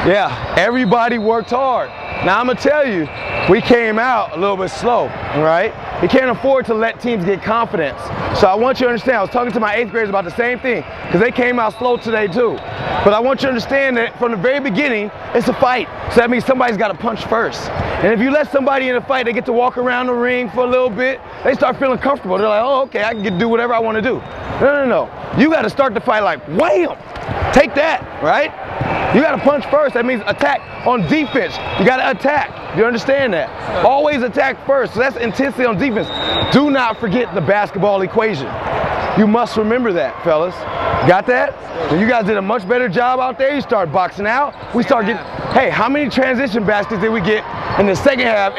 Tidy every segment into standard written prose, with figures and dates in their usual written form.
Yeah, everybody worked hard. Now I'm gonna tell you, we came out a little bit slow, right? You can't afford to let teams get confidence. So I want you to understand, I was talking to my 8th graders about the same thing, because they came out slow today too. But I want you to understand that from the very beginning, it's a fight. So that means somebody's got to punch first. And if you let somebody in a fight, they get to walk around the ring for a little bit, they start feeling comfortable. They're like, oh, okay, I can do whatever I want to do. No. You got to start the fight like, wham! Take that, right? You got to punch first. That means attack. On defense, you got to attack. You understand that? Always attack first. So that's intensity on defense. Do not forget the basketball equation. You must remember that, fellas. Got that? And you guys did a much better job out there. You start boxing out. We start getting, hey, how many transition baskets did we get in the second half?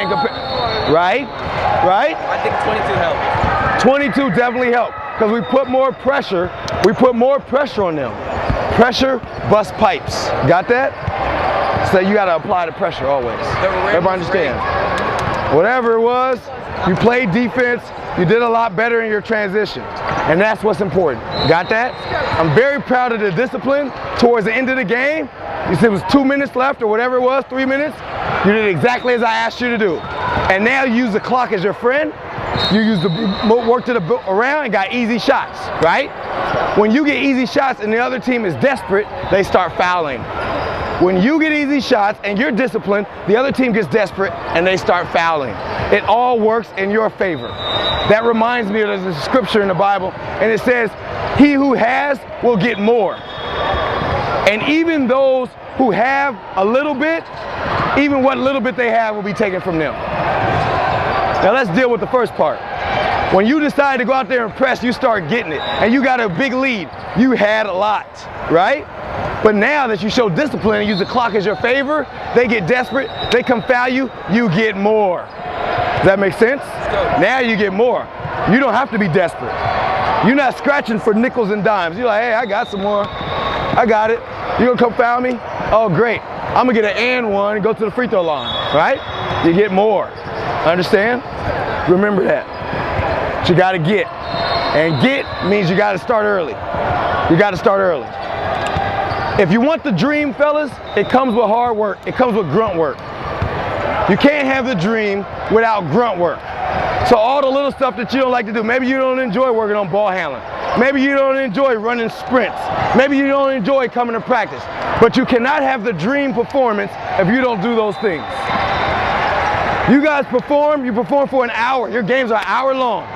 Right? I think 22 helped. 22 definitely helped, because we put more pressure. We put more pressure on them. Pressure busts pipes. Got that? So you got to apply the pressure always. Everybody understand? Whatever it was, you played defense, you did a lot better in your transition. And that's what's important. Got that? I'm very proud of the discipline towards the end of the game. You said it was 2 minutes left or whatever it was, 3 minutes. You did exactly as I asked you to do. And now you use the clock as your friend. You use the work to the around and got easy shots, right? When you get easy shots and the other team is desperate, they start fouling. When you get easy shots and you're disciplined, the other team gets desperate and they start fouling. It all works in your favor. That reminds me of the scripture in the Bible, and it says, he who has will get more. And even those who have a little bit, even what little bit they have will be taken from them. Now let's deal with the first part. When you decide to go out there and press, you start getting it. And you got a big lead. You had a lot, right? But now that you show discipline and use the clock as your favor, they get desperate, they come foul you, you get more. Does that make sense? Now you get more. You don't have to be desperate. You're not scratching for nickels and dimes. You're like, hey, I got some more. I got it. You gonna come foul me? Oh, great. I'm gonna get an and one and go to the free throw line, right? You get more. Understand? Remember that. But you gotta get. And get means you gotta start early. You gotta start early. If you want the dream, fellas, it comes with hard work. It comes with grunt work. You can't have the dream without grunt work. So all the little stuff that you don't like to do, maybe you don't enjoy working on ball handling. Maybe you don't enjoy running sprints. Maybe you don't enjoy coming to practice. But you cannot have the dream performance if you don't do those things. You guys perform, you perform for an hour. Your games are an hour long.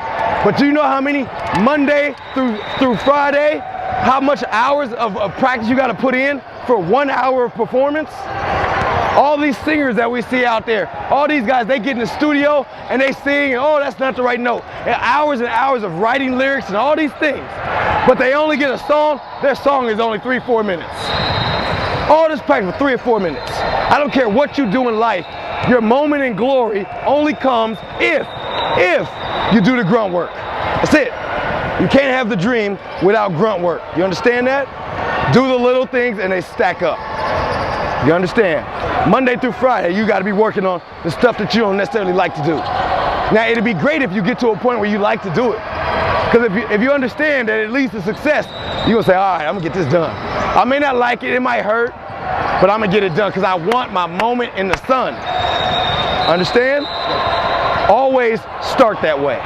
But do you know how many Monday through Friday, how much hours of practice you got to put in for 1 hour of performance? All these singers that we see out there, all these guys, they get in the studio and they sing, and oh, that's not the right note. And hours of writing lyrics and all these things. But they only get a song, their song is only 3-4 minutes. All this practice for 3 or 4 minutes. I don't care what you do in life, your moment in glory only comes if you do the grunt work. That's it. You can't have the dream without grunt work. You understand that? Do the little things and they stack up. You understand? Monday through Friday, you got to be working on the stuff that you don't necessarily like to do. Now, it'd be great if you get to a point where you like to do it. Because if you understand that it leads to success, you're going to say, all right, I'm going to get this done. I may not like it, it might hurt, but I'm going to get it done because I want my moment in the sun. Understand? Always start that way.